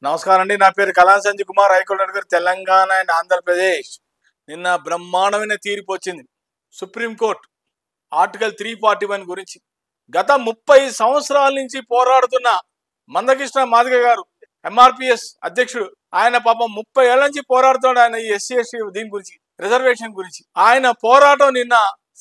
నమస్కారం అండి. నా పేరు Kalam Sanjay Kumar, high court advocate, Telangana and Andhra Pradesh. నిన్న బ్రహ్మాండమైన తీర్పు వచ్చింది సుప్రీంకోర్టు ఆర్టికల్ 341 గురించి. గత 30 సంవత్సరాల నుంచి పోరాడుతున్న మందకృష్ణ మాదిగ గారు, ఎంఆర్పిఎస్ అధ్యక్షుడు, ఆయన పాపం 30 ఏళ్ల నుంచి పోరాడుతున్నాడు. ఆయన ఎస్సీ ఎస్టీ దీని గురించి, రిజర్వేషన్ గురించి. ఆయన పోరాటం నిన్న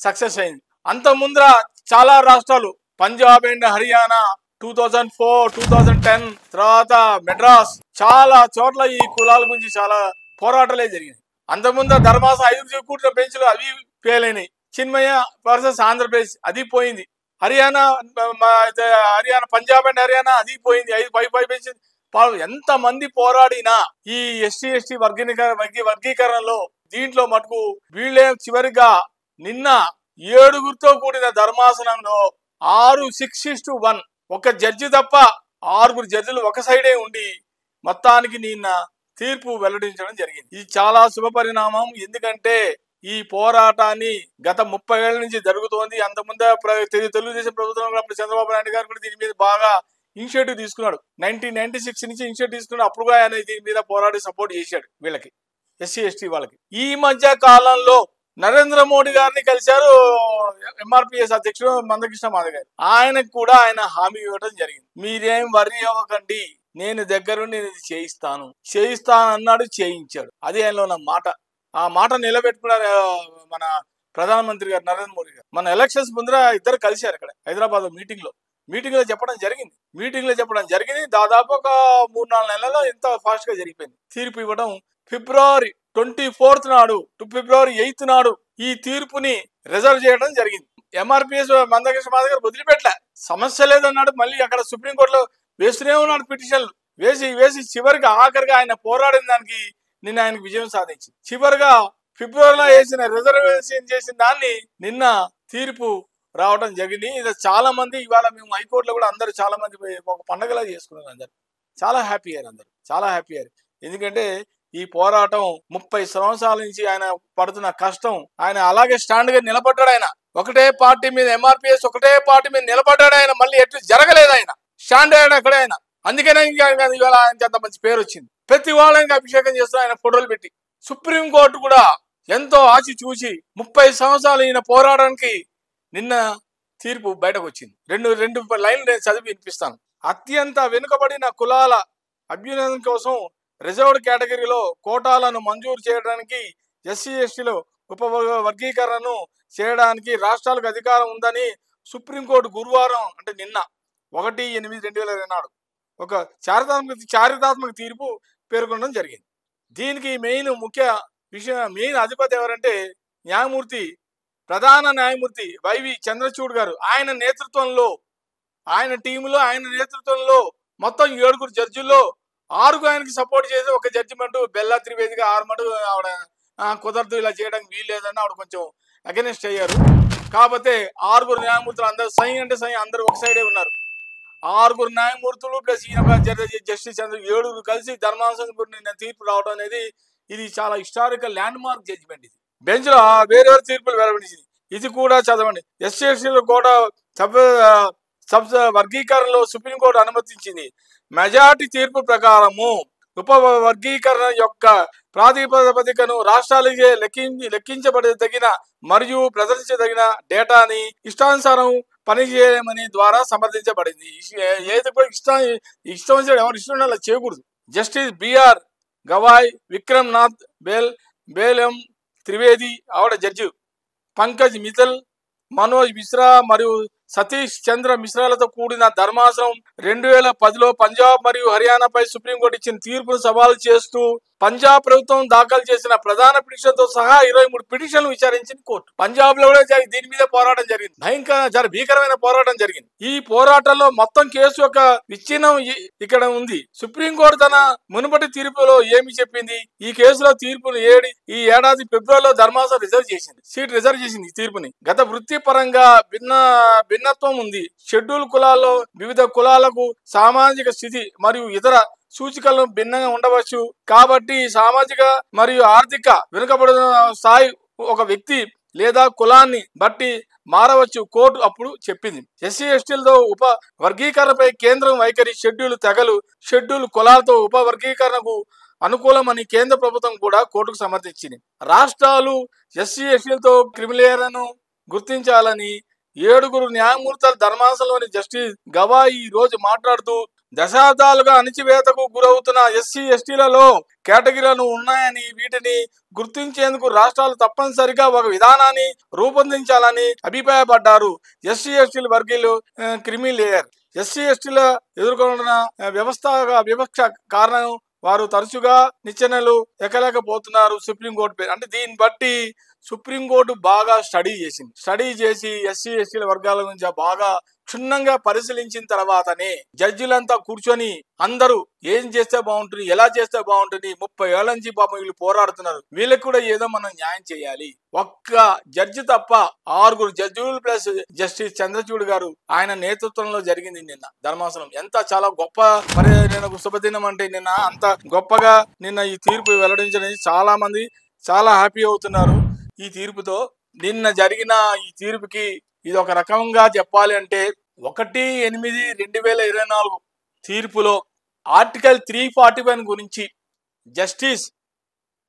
సక్సెస్ అయింది. అంత ముందర చాలా రాష్ట్రాలు, పంజాబ్ అండ్ హర్యానా 2004, 2010 తర్వాత మెడ్రాస్, చాలా చోట్ల ఈ కులాల గురించి చాలా పోరాటాలే జరిగినాయి. అంతకుముందు ధర్మాసనం 5 కూర్చున్న బెంచ్లు అవి ఫెయిల్ అయినాయి. చిన్మయ వర్సెస్ ఆంధ్రప్రదేశ్ అది పోయింది. హర్యానా, పంజాబ్ అండ్ హర్యానా అది పోయింది. 5 బెంచ్. ఎంత మంది పోరాడినా ఈ ఎస్సీ ఎస్టీ వర్గీకరణలో దీంట్లో మటుకు వీళ్ళే చివరిగా నిన్న 7గురితో కూడిన ధర్మాసనంలో 6-6-1 ఒక జడ్జి తప్ప 6 జడ్జిలు ఒక సైడే ఉండి మొత్తానికి నిన్న తీర్పు వెల్లడించడం జరిగింది. ఇది చాలా శుభ పరిణామం. ఎందుకంటే ఈ పోరాటాన్ని గత 30 ఏళ్ల నుంచి జరుగుతోంది. అంతకుముందే తెలుగుదేశం ప్రభుత్వం అప్పుడు చంద్రబాబు నాయుడు గారు కూడా దీని మీద బాగా ఇనిషియేటివ్ తీసుకున్నాడు. 1996 నుంచి ఇనిషియేటివ్ తీసుకున్నాడు. అప్పుడు కూడా ఆయన దీని మీద పోరాడి సపోర్ట్ చేశాడు వీళ్ళకి, ఎస్సీ ఎస్టీ వాళ్ళకి. ఈ మధ్య కాలంలో నరేంద్ర మోడీ గారిని కలిశారు ఎంఆర్పిఎస్ అధ్యక్షుడు మందకృష్ణ మాదిగ గారు. ఆయనకు కూడా ఆయన హామీ ఇవ్వడం జరిగింది. మీరేం వర్రీ అవ్వకండి, నేను దగ్గరుండి ఇది చేయిస్తాను అన్నాడు, చేయించాడు. అదే ఆయనలో ఉన్న మాట. ఆ మాట నిలబెట్టుకున్నారు మన ప్రధానమంత్రి గారు నరేంద్ర మోడీ గారు. మన ఎలక్షన్స్ ముందర ఇద్దరు కలిశారు ఇక్కడ హైదరాబాద్ మీటింగ్ లో చెప్పడం జరిగింది. దాదాపు ఒక 3-4 నెలల్లో ఎంత ఫాస్ట్ గా జరిగిపోయింది. తీర్పు ఇవ్వడం ఫిబ్రవరి 24 నాడు టు ఫిబ్రవరి 8 నాడు ఈ తీర్పుని రిజర్వ్ చేయడం జరిగింది. ఎంఆర్పిఎస్ మందకృష్ణ మాదిగ గారు వదిలిపెట్టలే, సమస్య లేదన్నాడు. మళ్ళీ అక్కడ సుప్రీంకోర్టులో వేస్తూనే ఉన్నాడు పిటిషన్లు. వేసి చివరికి ఆఖరిగా ఆయన పోరాడిన దానికి నిన్న ఆయనకు విజయం సాధించింది. చివరిగా ఫిబ్రవరిలో వేసిన రిజర్వేషన్ చేసిన దాన్ని నిన్న తీర్పు రావడం జరిగింది. ఇది చాలా మంది ఇవాళ మేము హైకోర్టులో కూడా అందరూ చాలా మంది ఒక పండగలా చేసుకున్నారు. అందరు చాలా హ్యాపీ అయ్యారు. ఎందుకంటే ఈ పోరాటం 30 సంవత్సరాల నుంచి ఆయన పడుతున్న కష్టం, ఆయన అలాగే స్టాండ్ గా నిలబడ్డాడు. ఆయన ఒకటే పార్టీ మీద, ఎంఆర్పిఎస్ ఒకటే పార్టీ మీద నిలబడ్డాడు. ఆయన మళ్ళీ ఎట్లు జరగలేదు, ఆయన స్టాండ్ అయ్యాడు అక్కడే ఆయన. అందుకనే ఇవాళ ఆయనకి అంత మంచి పేరు వచ్చింది. ప్రతి వాళ్ళకి అభిషేకం చేస్తున్నారు ఆయన ఫోటోలు పెట్టి. సుప్రీంకోర్టు కూడా ఎంతో ఆచి చూసి 30 సంవత్సరాలు ఈయన పోరాటానికి నిన్న తీర్పు బయటకు వచ్చింది. రెండు లైన్లు నేను చదివి వినిపిస్తాను. అత్యంత వెనుకబడిన కులాల అభ్యున్నతి కోసం రిజర్వ్డ్ కేటగిరీలో కోటాలను మంజూరు చేయడానికి, ఎస్సీ ఎస్టీలో వర్గీకరణను చేయడానికి రాష్ట్రాలకు అధికారం ఉందని సుప్రీంకోర్టు గురువారం అంటే నిన్న 1/8/2024 ఒక చారిత్రాత్మక తీర్పు పేర్కొనడం జరిగింది. దీనికి మెయిన్ అధిపతి ఎవరంటే ప్రధాన న్యాయమూర్తి వైవి చంద్రచూడ్ గారు. ఆయన నేతృత్వంలో, ఆయన నేతృత్వంలో మొత్తం 7 జడ్జిల్లో 6 ఆయనకి సపోర్ట్ చేసి ఒక జడ్జిమెంట్ బెల్లా త్రివేదిగా 6 మటు ఆవిడ కుదరదు, ఇలా చేయడానికి వీలు లేదని ఆవిడ కొంచెం అగెనిస్ట్ అయ్యారు. కాకపోతే 6 న్యాయమూర్తులు అందరూ సై అందరూ ఒక సైడే ఉన్నారు. 6 న్యాయమూర్తులు ప్లస్ జస్టిస్ 7 కలిసి ధర్మాసనం నిన్న తీర్పు రావడం అనేది ఇది చాలా హిస్టారికల్ ల్యాండ్ మార్క్ జడ్జిమెంట్. ఇది బెంచ్ లో వేరే తీర్పులు వెలువడించింది. ఇది కూడా చదవండి. ఎస్సీ ఎస్టీలో కూడా వర్గీకరణలో సుప్రీంకోర్టు అనుమతించింది. మెజార్టీ తీర్పు ప్రకారము ఉపవర్గీకరణ యొక్క ప్రాతిపదికను రాష్ట్రాలకే లెక్కించబడదగిన మరియు ప్రదర్శించదగిన డేటాని ఇష్టానుసారం పనిచేయమని ద్వారా సమర్థించబడింది. ఇష్టం ఎవరు ఇష్టం అలా చేయకూడదు. జస్టిస్ బిఆర్ గవాయ్, విక్రమ్ నాథ్ బేలం త్రివేది ఆవిడ జడ్జి, పంకజ్ మిత్తల్, మనోజ్ మిశ్రా మరియు సతీష్ చంద్ర మిశ్రాలతో కూడిన ధర్మాసనం 2010లో పంజాబ్ మరియు హర్యానాపై సుప్రీంకోర్టు ఇచ్చిన తీర్పును సవాలు చేస్తూ పంజాబ్ ప్రభుత్వం దాఖలు చేసిన ప్రధాన పిటిషన్తో సహా 23 పిటిషన్లు విచారించింది కోర్టు. పంజాబ్ లో కూడా దీని మీద పోరాటం జరిగింది. భీకరమైన పోరాటం జరిగింది. ఈ పోరాటంలో మొత్తం కేసు యొక్క విచ్ఛిన్నం ఇక్కడ ఉంది. సుప్రీంకోర్టు తన మునుపటి తీర్పులో ఏమి చెప్పింది? ఈ కేసులో తీర్పును ఈ ఏడాది ఫిబ్రవరిలో ధర్మాసనం సీట్ రిజర్వ్ చేసింది. ఈ తీర్పుని గత వృత్తిపరంగా భిన్నత్వం ఉంది. షెడ్యూల్ కులాల్లో వివిధ కులాలకు సామాజిక స్థితి మరియు ఇతర సూచికలను భిన్నంగా ఉండవచ్చు. కాబట్టి సామాజిక మరియు ఆర్థిక వెనుకబడిన స్థాయి ఒక వ్యక్తి లేదా కులాన్ని బట్టి మారవచ్చు కోర్టు అప్పుడు చెప్పింది. ఎస్సీ ఎస్టీలతో ఉప వర్గీకరణపై కేంద్రం వైఖరి, షెడ్యూల్ తెగలు, షెడ్యూల్ కులాలతో ఉప వర్గీకరణకు అనుకూలమని కేంద్ర ప్రభుత్వం కూడా కోర్టుకు సమర్థించింది. రాష్ట్రాలు ఎస్సీ ఎస్టీలతో క్రిమిలేయర్లను గుర్తించాలని 7 న్యాయమూర్తుల ధర్మాసనంలోని జస్టిస్ గవాయి ఈ రోజు మాట్లాడుతూ, దశాబ్దాలుగా అణచివేతకు గురవుతున్న ఎస్సీ ఎస్టీలలో కేటగిరీలు ఉన్నాయని, వీటిని గుర్తించేందుకు రాష్ట్రాలు తప్పనిసరిగా ఒక విధానాన్ని రూపొందించాలని అభిప్రాయపడ్డారు. ఎస్సీ ఎస్టీల వర్గీయులు క్రిమి లేయర్ ఎస్సీ ఎస్టీల ఎదుర్కొన్న వివక్ష కారణం వారు తరచుగా నిచ్చెనలు ఎక్కలేకపోతున్నారు. సుప్రీంకోర్టు పేరు అంటే దీన్ని బట్టి సుప్రీంకోర్టు బాగా స్టడీ చేసి ఎస్సీ ఎస్టీల వర్గాల గురించి బాగా క్షుణ్ణంగా పరిశీలించిన తర్వాతనే జడ్జిలంతా కూర్చొని అందరూ ఏం చేస్తే బాగుంటుంది, ఎలా చేస్తే బాగుంటుంది, 30 ఏళ్ల నుంచి పాపం వీళ్ళు పోరాడుతున్నారు, వీళ్ళకి కూడా ఏదో మనం న్యాయం చేయాలి. ఒక్క జడ్జి తప్ప 6 జడ్జిలు ప్లస్ జస్టిస్ చంద్రచూడ్ గారు ఆయన నేతృత్వంలో జరిగింది నిన్న ధర్మాసనం. ఎంత చాలా గొప్ప శుభదినం అంటే నిన్న అంత గొప్పగా నిన్న ఈ తీర్పు వెల్లడించడానికి చాలా మంది చాలా హ్యాపీ అవుతున్నారు. ఈ తీర్పుతో నిన్న జరిగిన ఈ తీర్పుకి ఇది ఒక రకంగా చెప్పాలి అంటే 1/8/2024 తీర్పులో ఆర్టికల్ 341 గురించి జస్టిస్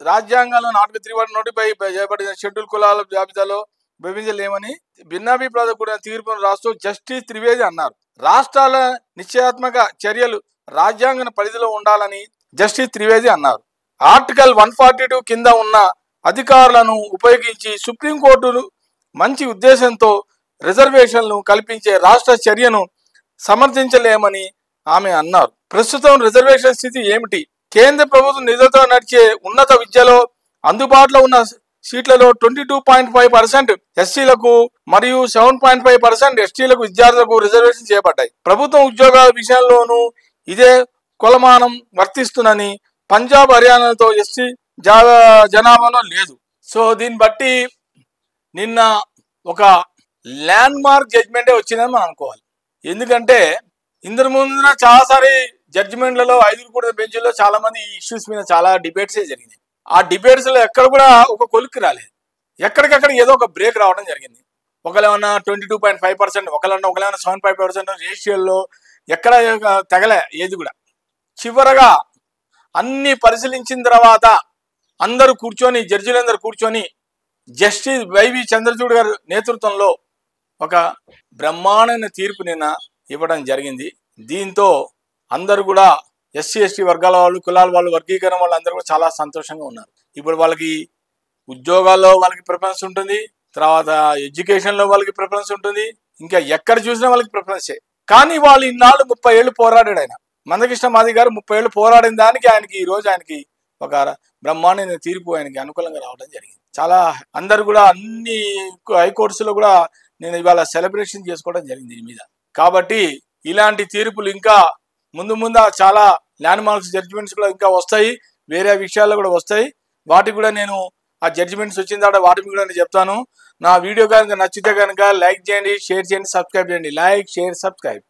రాజ్యాంగంలో ఆర్టికల్ 341 నోటిఫై చేయబడిన షెడ్యూల్ కులాల జాబితాలో విభజించలేమని భిన్నాభిప్రాయ కూడిన తీర్పును రాస్తూ జస్టిస్ త్రివేది అన్నారు. రాష్ట్రాల నిశ్చయాత్మక చర్యలు రాజ్యాంగ పరిధిలో ఉండాలని జస్టిస్ త్రివేది అన్నారు. ఆర్టికల్ 142 కింద ఉన్న అధికారులను ఉపయోగించి సుప్రీంకోర్టును మంచి ఉద్దేశంతో రిజర్వేషన్లు కల్పించే రాష్ట్ర చర్యను సమర్థించలేమని ఆమె అన్నారు. ప్రస్తుతం రిజర్వేషన్ స్థితి ఏమిటి? కేంద్ర ప్రభుత్వం నిధులతో నడిచే ఉన్నత విద్యలో అందుబాటులో ఉన్న సీట్లలో 22.5% ఎస్సీలకు మరియు 7.5% ఎస్టీలకు విద్యార్థులకు రిజర్వేషన్ చేయబడ్డాయి. ప్రభుత్వం ఉద్యోగాల విషయంలోనూ ఇదే కొలమానం వర్తిస్తుందని పంజాబ్, హర్యానాతో ఎస్సీ జనాభాలో లేదు. సో దీన్ని బట్టి నిన్న ఒక ల్యాండ్ మార్క్ జడ్జిమెంటే వచ్చిందని మనం అనుకోవాలి. ఎందుకంటే ఇందరి ముందున చాలాసారి జడ్జిమెంట్లలో 5 కూడా బెంచ్లో చాలా మంది ఈ ఇష్యూస్ మీద చాలా డిబేట్సే జరిగినాయి. ఆ డిబేట్స్ లో ఎక్కడ కూడా ఒక కొలిక్కి రాలేదు. ఎక్కడికక్కడ ఏదో ఒక బ్రేక్ రావడం జరిగింది. ఒకళ్ళేమన్నా 22.5%, ఒకళ్ళేమన్నా 7.5% రేషియోల్లో ఎక్కడ తగలే ఏది కూడా. చివరగా అన్ని పరిశీలించిన తర్వాత అందరూ కూర్చొని జడ్జిలందరూ కూర్చొని జస్టిస్ వైవి చంద్రచూడ్ గారి నేతృత్వంలో ఒక బ్రహ్మాండమైన తీర్పు నిన్న ఇవ్వడం జరిగింది. దీంతో అందరూ కూడా ఎస్సీ ఎస్టీ వర్గాల వాళ్ళు, కులాల వాళ్ళు, వర్గీకరణ వాళ్ళు అందరూ కూడా చాలా సంతోషంగా ఉన్నారు. ఇప్పుడు వాళ్ళకి ఉద్యోగాల్లో వాళ్ళకి ప్రిఫరెన్స్ ఉంటుంది, తర్వాత ఎడ్యుకేషన్లో వాళ్ళకి ప్రిఫరెన్స్ ఉంటుంది, ఇంకా ఎక్కడ చూసినా వాళ్ళకి ప్రిఫరెన్సే. కానీ వాళ్ళు ఇన్నాళ్ళు 30 ఏళ్ళు పోరాడాడు ఆయన. మందకృష్ణ మాదిగ గారు 30 ఏళ్ళు పోరాడిన దానికి ఆయనకి ఈ రోజు ఆయనకి ఒక బ్రహ్మాండమైన తీర్పు ఆయనకి అనుకూలంగా రావడం జరిగింది. చాలా అందరు కూడా అన్ని హైకోర్ట్స్లో కూడా నేను ఇవాళ సెలబ్రేషన్ చేసుకోవడం జరిగింది దీని మీద. కాబట్టి ఇలాంటి తీర్పులు ఇంకా ముందు చాలా ల్యాండ్ మార్క్స్ జడ్జిమెంట్స్ కూడా ఇంకా వస్తాయి, వేరే విషయాల్లో కూడా వస్తాయి. వాటికి కూడా నేను ఆ జడ్జిమెంట్స్ వచ్చిన తర్వాత వాటికి కూడా నేను చెప్తాను. నా వీడియో కనుక నచ్చితే కనుక లైక్ చేయండి, షేర్ చేయండి, సబ్స్క్రైబ్ చేయండి. Like, share, subscribe.